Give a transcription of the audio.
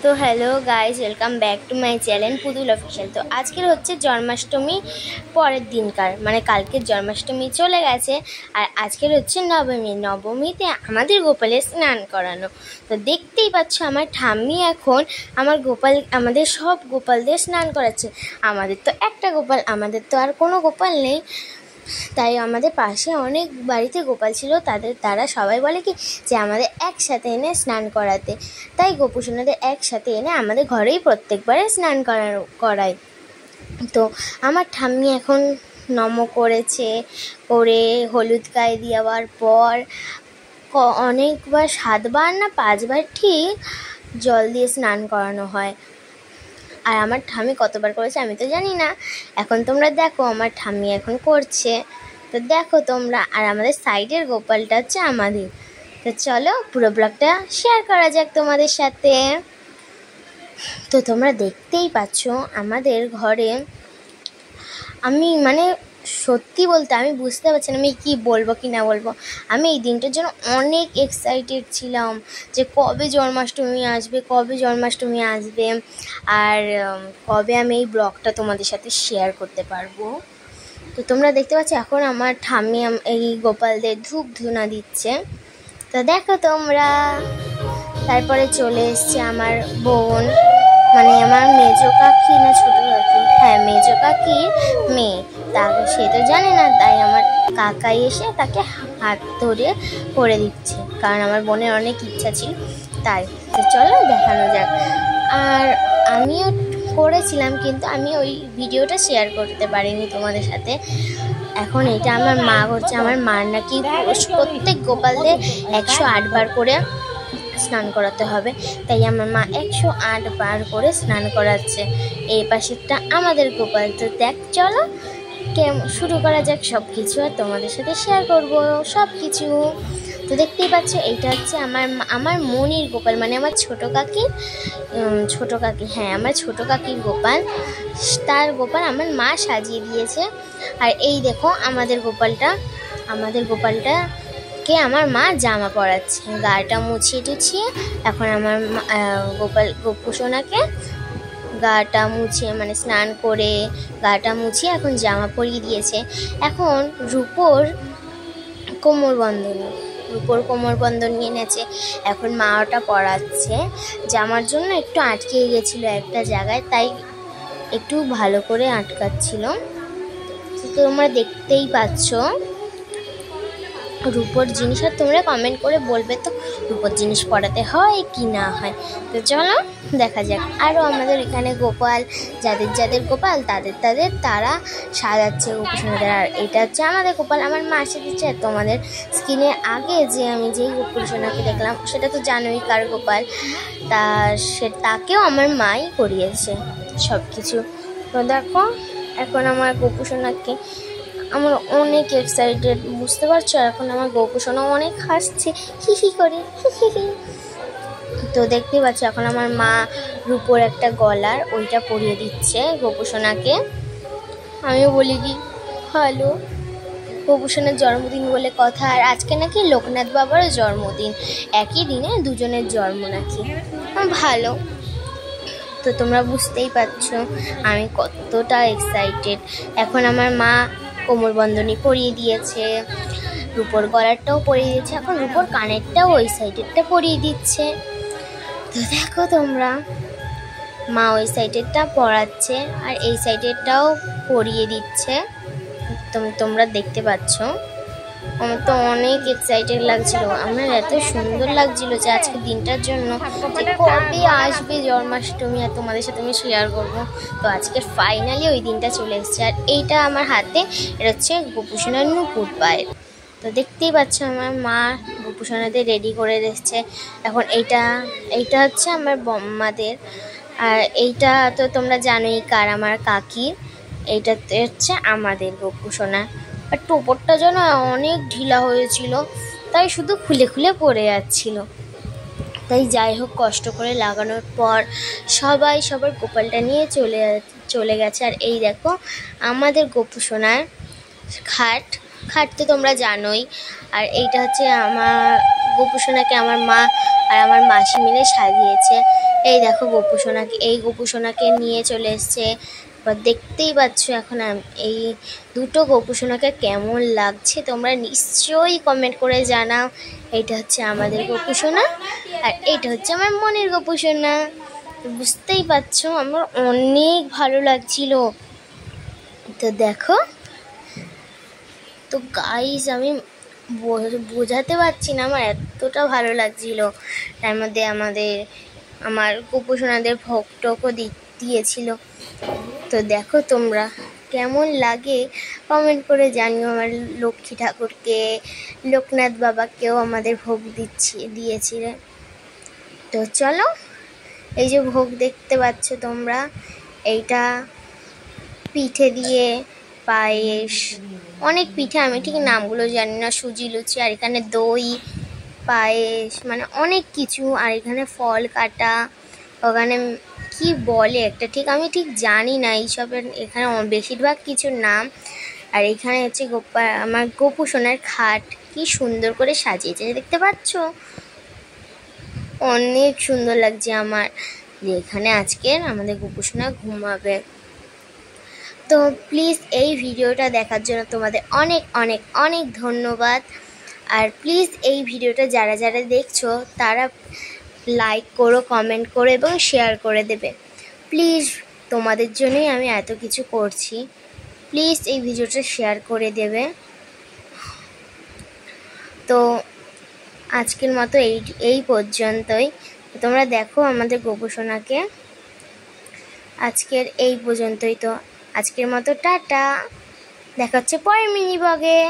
তো hello guys, welcome back to my channel পুতুল official. তো আজকের হচ্ছে জন্মাষ্টমী পরের দিনকার, মানে কালকের জন্মাষ্টমী চলে গেছে আর আজকের হচ্ছে নবমীতে আমাদের গোপালের স্নান করানো। তো দেখতেই পাচ্ছ আমার ঠাম্মি এখন আমাদের সব গোপালদের স্নান করাচ্ছে। আমাদের তো একটা গোপাল, আমাদের তো আর কোনো গোপাল নেই। তাই আমাদের পাশে অনেক বাড়িতে গোপাল ছিল, তারা সবাই বলে কি যে আমাদের একসাথে এনে স্নান করাতে। তাই গোপুসোনাদের একসাথে এনে আমাদের ঘরেই প্রত্যেকবারে স্নান করায়। তো আমার ঠাম্মি এখন করেছে, করে হলুদ গায়ে দেওয়ার পর অনেকবার 7বার না 5বার ঠিক জল দিয়ে স্নান করানো হয়। আর আমার ঠাম্মি কতবার করেছে আমি তো জানি না। এখন তোমরা দেখো আমার ঠাম্মি এখন করছে, তো দেখো তোমরা। আর আমাদের সাইডের গোপালটা হচ্ছে আমাদের। তো চলো পুরো ব্লগটা শেয়ার করা যাক তোমাদের সাথে। তো তোমরা দেখতেই পাচ্ছ আমাদের ঘরে আমি সত্যি বলতে আমি বুঝতে পারছি না আমি কি বলবো কি না বলবো। আমি এই দিনটার জন্য অনেক এক্সাইটেড ছিলাম যে কবে জন্মাষ্টমী আসবে আর কবে আমি এই ব্লগটা তোমাদের সাথে শেয়ার করতে পারবো। তো তোমরা দেখতে পাচ্ছ এখন আমার ঠাম্মি এই গোপালদের ধূপ ধুনা দিচ্ছে। তো দেখো তোমরা। তারপরে চলে এসছে আমার বোন, আমার মেজো কাকি না ছোটো কাকি, হ্যাঁ মেজো কাকির মেয়ে। তা সে তো জানে না, তাই আমার কাকাই এসে তাকে হাত ধরে করে দিচ্ছে, কারণ আমার বোনের অনেক ইচ্ছা ছিল তাই। তো চলো দেখানো যাক। আর আমিও করেছিলাম, কিন্তু আমি ওই ভিডিওটা শেয়ার করতে পারিনি তোমাদের সাথে। এখন এটা আমার মা করছে। আমার মার নাকি প্রত্যেক গোপালদের 108 বার করে স্নান করাতে হবে, তাই আমার মা 108 বার করে স্নান করাচ্ছে। এই পাশেরটা আমাদের গোপাল। তো দেখ চলো শুরু করা যাক সব কিছু, আর তোমাদের সাথে শেয়ার করবো সব কিছু। তো দেখতেই পাচ্ছ এইটা হচ্ছে আমার মনির গোপাল, আমার ছোটো কাকি, হ্যাঁ আমার ছোটো কাকির গোপাল। তার গোপাল আমার মা সাজিয়ে দিয়েছে। আর এই দেখো আমাদের গোপালটাকে আমার মা জামা পরাচ্ছে, গাটা মুছিয়ে টুছিয়ে। এখন আমার গোপুসোনাকে গাটা মুছিয়ে স্নান করে গাটা মুছিয়ে এখন জামা পরিয়ে দিয়েছে। এখন রূপোর কোমরবন্ধন নিয়ে এনেছে, এখন মা ওটা পরাচ্ছে। জামার জন্য একটু আটকে গেছিলো একটা জায়গায়, তাই একটু ভালো করে আটকাচ্ছিল। তোমরা দেখতেই পাচ্ছ রূপোর জিনিস। আর তোমরা কমেন্ট করে বলবে তো রূপোর জিনিস পরাতে হয় কি না হয়। তো চলো দেখা যাক। আরও আমাদের এখানে গোপাল, যাদের গোপাল তারা সাজাচ্ছে গোপুসোনাদের। আর এটা হচ্ছে আমাদের গোপাল, আমার মা দিচ্ছে। তোমাদের স্ক্রিনে আগে যে আমি যেই গোপুসোনাকে দেখলাম সেটা তো জানোই কার গোপাল, তাকেও আমার মাই করিয়েছে সব কিছু। তো দেখো এখন আমার গোপুসোনাকে আমার অনেক এক্সাইটেড, বুঝতে পারছো। এখন আমার গোপুসোনা অনেক হাসছে হি করে। তো দেখতে পাচ্ছ এখন আমার মা রূপোর একটা গলার ওইটা পরিয়ে দিচ্ছে গোপুসোনাকে। আমিও বলি কি হ্যালো, গোপুসোনার জন্মদিন বলে কথা। আর আজকে নাকি লোকনাথ বাবারও জন্মদিন, একই দিনে দুজনের জন্ম নাকি। ভালো। তো তোমরা বুঝতেই পারছো আমি কতটা এক্সাইটেড। এখন আমার মা কোমরবন্ধনী পরিয়ে দিয়েছে, রূপোর গলারটাও পরিয়ে দিয়েছে, এখন রূপোর কানেরটাও ওই সাইডেরটা পরিয়ে দিচ্ছে। তো দেখো তোমরা মা ওই সাইডেরটা পরাচ্ছে আর এই সাইডেরটাও পরিয়ে দিচ্ছে। তোমরা দেখতে পাচ্ছ। আমার তো অনেক এক্সাইটেড লাগছিল, আমার এত সুন্দর লাগছিল যে আজকে দিনটার জন্য কবে আসবে জন্মাষ্টমী আর তোমাদের সাথে আমি শেয়ার করবো। তো আজকে ফাইনালি ওই দিনটা চলে এসেছে। আর এইটা আমার হাতে, এটা হচ্ছে গোপুসোনার নুপুর পায়ের। তো দেখতেই পাচ্ছ আমার মা গোপুসোনাদের রেডি করে এসেছে। এখন এইটা হচ্ছে আমার বম্মাদের। আর এইটা তো তোমরা জানোই কার, আমার কাকির। এইটাতে হচ্ছে আমাদের গোপুসোনা। আর টোপরটা যেন অনেক ঢিলা হয়েছিল, তাই শুধু খুলে খুলে পড়ে যাচ্ছিল। তাই যাই হোক কষ্ট করে লাগানোর পর সবার গোপালটা নিয়ে চলে গেছে। আর এই দেখো আমাদের গোপুসোনার খাট তো তোমরা জানোই। আর এইটা হচ্ছে আমার গোপুসোনাকে আমার মা আর আমার মাসি মিলে সাজিয়েছে। এই দেখো গোপুসোনাকে, এই গোপুসোনাকে নিয়ে চলে এসছে। এবার দেখতেই পাচ্ছ এখন এই দুটো গোপুসোনাকে কেমন লাগছে তোমরা নিশ্চয়ই কমেন্ট করে জানাও। এইটা হচ্ছে আমাদের গোপুসোনা আর এইটা হচ্ছে আমার মনের গোপুসোনা। বুঝতেই পারছো আমার অনেক ভালো লাগছিল। তো দেখো, তো গাইস আমি বোঝাতে পারছি না, আমার এতটা ভালো লাগছিল। তার মধ্যে আমার গোপুসোনাদের ভোগ টোকও দিয়েছিল। তো দেখো তোমরা কেমন লাগে কমেন্ট করে জানিও। আমার লক্ষ্মী ঠাকুরকে, লোকনাথ বাবাকেও আমাদের ভোগ দিয়েছিল। তো চলো, এই যে ভোগ দেখতে পাচ্ছ তোমরা, এইটা পিঠে দিয়ে পায়েস, অনেক পিঠে, আমি ঠিক নামগুলো জানি না, সুজি লুচি, আর এখানে দই পায়েস, মানে অনেক কিছু। আর এখানে ফল কাটা, ওখানে কি বলে একটা, ঠিক আমি ঠিক জানি না এইসবের, এখানে বেশিরভাগ কিছুর নাম। আর এখানে হচ্ছে আমার গোপুসোনার খাট, কি সুন্দর করে সাজিয়েছে দেখতে পাচ্ছ, অনেক সুন্দর লাগছে আমার, যে এখানে আজকের আমাদের গোপুসোনা ঘুমাবে। তো প্লিজ এই ভিডিওটা দেখার জন্য তোমাদের অনেক অনেক অনেক ধন্যবাদ। আর প্লিজ এই ভিডিওটা যারা যারা দেখছো তারা লাইক করো, কমেন্ট করো এবং শেয়ার করে দেবে প্লিজ। তোমাদের জন্যই আমি এত কিছু করছি, প্লিজ এই ভিডিওটা শেয়ার করে দেবে। তো আজকের মতো এই পর্যন্তই। তোমরা দেখো আমাদের গোপুসোনাকে, আজকের এই পর্যন্তই। তো আজকের মতো টাটা, দেখা হচ্ছে পরের মিনি ব্লগে।